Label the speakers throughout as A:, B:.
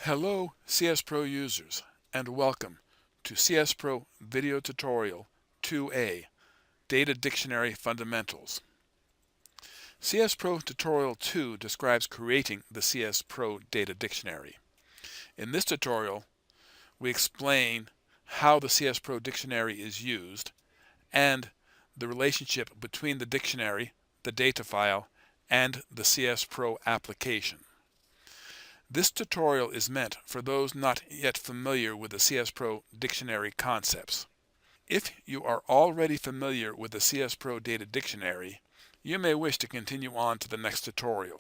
A: Hello CSPro users and welcome to CSPro Video Tutorial 2A Data Dictionary Fundamentals. CSPro Tutorial 2 describes creating the CSPro Data Dictionary. In this tutorial, we explain how the CSPro dictionary is used and the relationship between the dictionary, the data file, and the CSPro application. This tutorial is meant for those not yet familiar with the CSPro dictionary concepts. If you are already familiar with the CSPro Data Dictionary, you may wish to continue on to the next tutorial.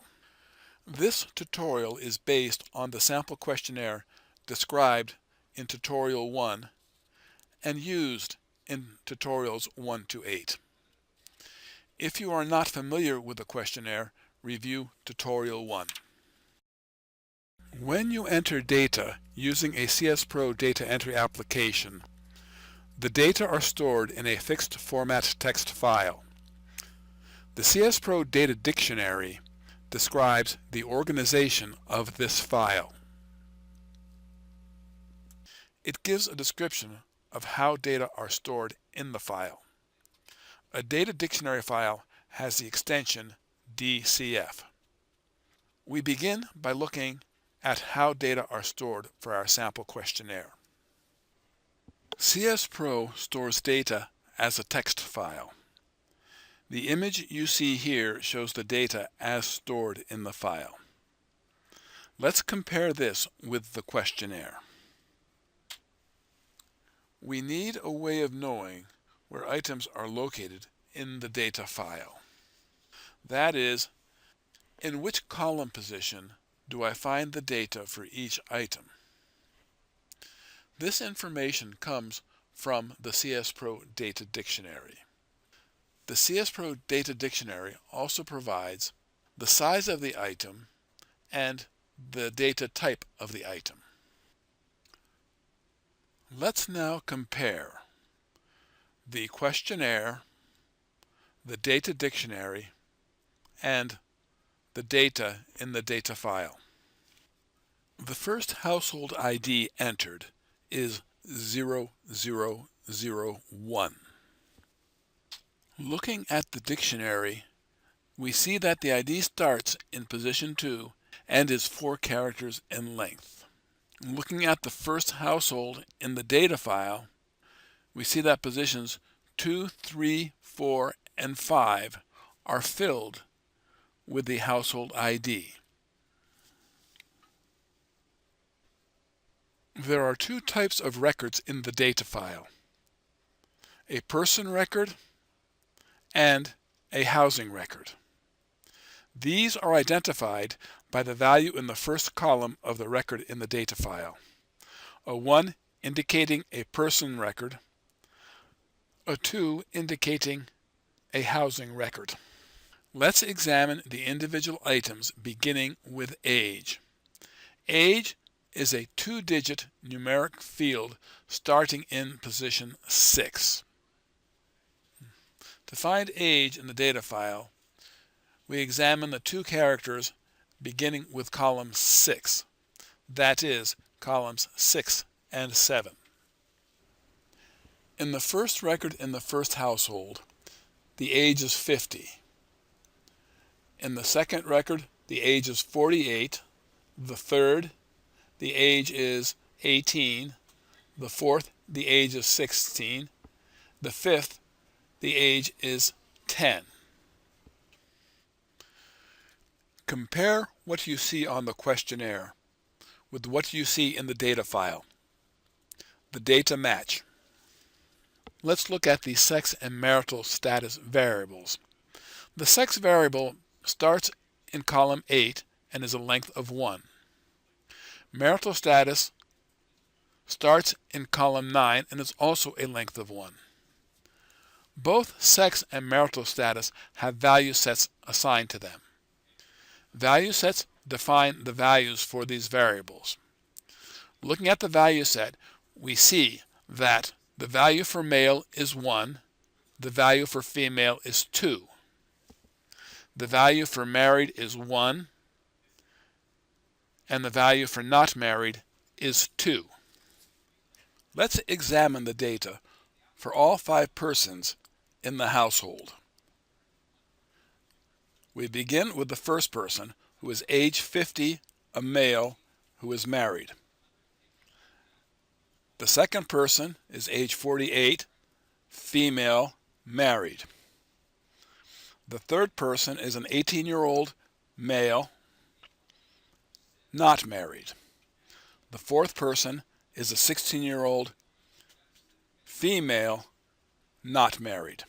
A: This tutorial is based on the sample questionnaire described in Tutorial 1 and used in Tutorials 1 to 8. If you are not familiar with the questionnaire, review Tutorial 1. When you enter data using a CSPro data entry application, the data are stored in a fixed format text file. The CSPro Data Dictionary describes the organization of this file. It gives a description of how data are stored in the file. A data dictionary file has the extension DCF. We begin by looking at how data are stored for our sample questionnaire. CSPro stores data as a text file. The image you see here shows the data as stored in the file. Let's compare this with the questionnaire. We need a way of knowing where items are located in the data file. That is, in which column position do I find the data for each item? This information comes from the CSPro Data Dictionary. The CSPro Data Dictionary also provides the size of the item and the data type of the item. Let's now compare the questionnaire, the data dictionary, and the data in the data file. The first household ID entered is 0001. Looking at the dictionary, we see that the ID starts in position 2 and is 4 characters in length. Looking at the first household in the data file, we see that positions 2, 3, 4, and 5 are filled with the household ID. There are two types of records in the data file: a person record and a housing record. These are identified by the value in the first column of the record in the data file: a 1 indicating a person record, a 2 indicating a housing record. Let's examine the individual items beginning with age. Age is a 2-digit numeric field starting in position 6. To find age in the data file, we examine the 2 characters beginning with column 6, that is, columns 6 and 7. In the first record in the first household, the age is 50. In the second record, the age is 48. The third, the age is 18. The fourth, the age is 16. The fifth, the age is 10. Compare what you see on the questionnaire with what you see in the data file. The data match. Let's look at the sex and marital status variables. The sex variable starts in column 8 and is a length of 1. Marital status starts in column 9 and is also a length of 1. Both sex and marital status have value sets assigned to them. Value sets define the values for these variables. Looking at the value set, we see that the value for male is 1, the value for female is 2. The value for married is 1, and the value for not married is 2. Let's examine the data for all 5 persons in the household. We begin with the first person, who is age 50, a male who is married. The second person is age 48, female, married. The third person is an 18-year-old male, not married. The fourth person is a 16-year-old female, not married.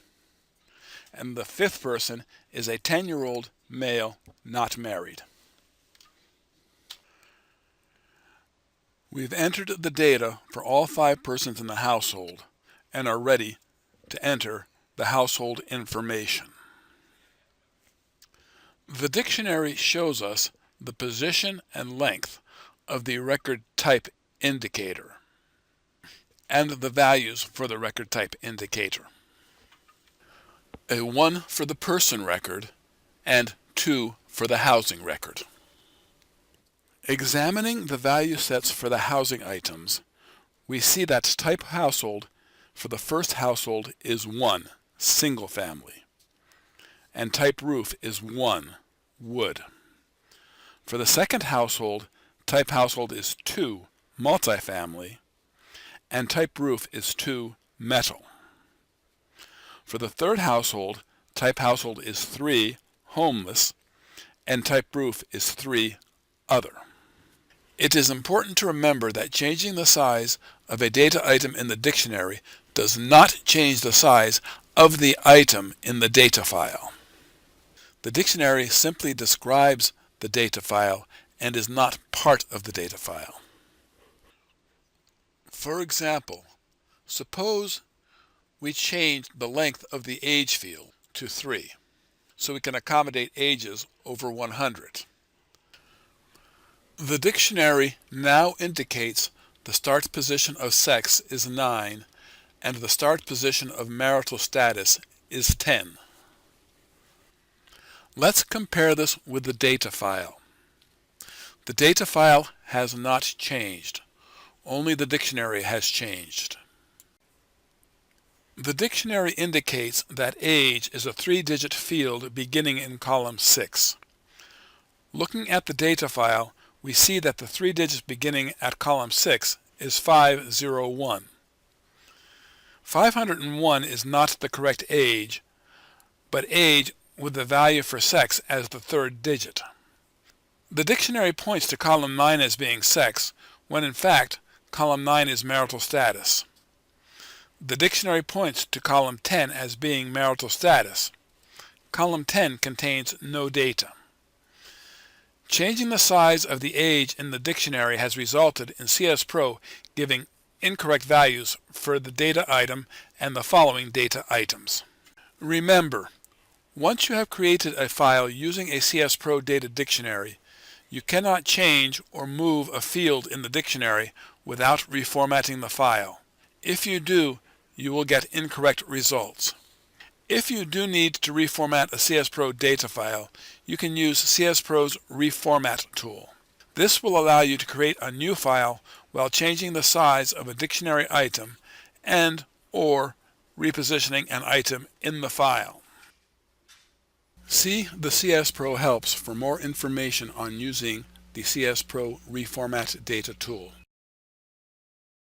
A: And the fifth person is a 10-year-old male, not married. We've entered the data for all 5 persons in the household and are ready to enter the household information. The dictionary shows us the position and length of the record type indicator and the values for the record type indicator. A 1 for the person record and 2 for the housing record. Examining the value sets for the housing items, we see that type household for the first household is 1, single family, and type roof is 1, wood. For the second household, type household is 2, multifamily, and type roof is 2, metal. For the third household, type household is 3, homeless, and type roof is 3, other. It is important to remember that changing the size of a data item in the dictionary does not change the size of the item in the data file. The dictionary simply describes the data file and is not part of the data file. For example, suppose we change the length of the age field to 3, so we can accommodate ages over 100. The dictionary now indicates the start position of sex is 9 and the start position of marital status is 10. Let's compare this with the data file. The data file has not changed. Only the dictionary has changed. The dictionary indicates that age is a 3-digit field beginning in column 6. Looking at the data file, we see that the 3 digits beginning at column 6 is 501. 501 is not the correct age, but age with the value for sex as the 3rd digit. The dictionary points to column 9 as being sex, when in fact column 9 is marital status. The dictionary points to column 10 as being marital status. Column 10 contains no data. Changing the size of the age in the dictionary has resulted in CSPro giving incorrect values for the data item and the following data items. Remember, once you have created a file using a CSPro data dictionary, you cannot change or move a field in the dictionary without reformatting the file. If you do, you will get incorrect results. If you do need to reformat a CSPro data file, you can use CSPro's Reformat Tool. This will allow you to create a new file while changing the size of a dictionary item and/or repositioning an item in the file. See the CSPro helps for more information on using the CSPro Reformat Data Tool.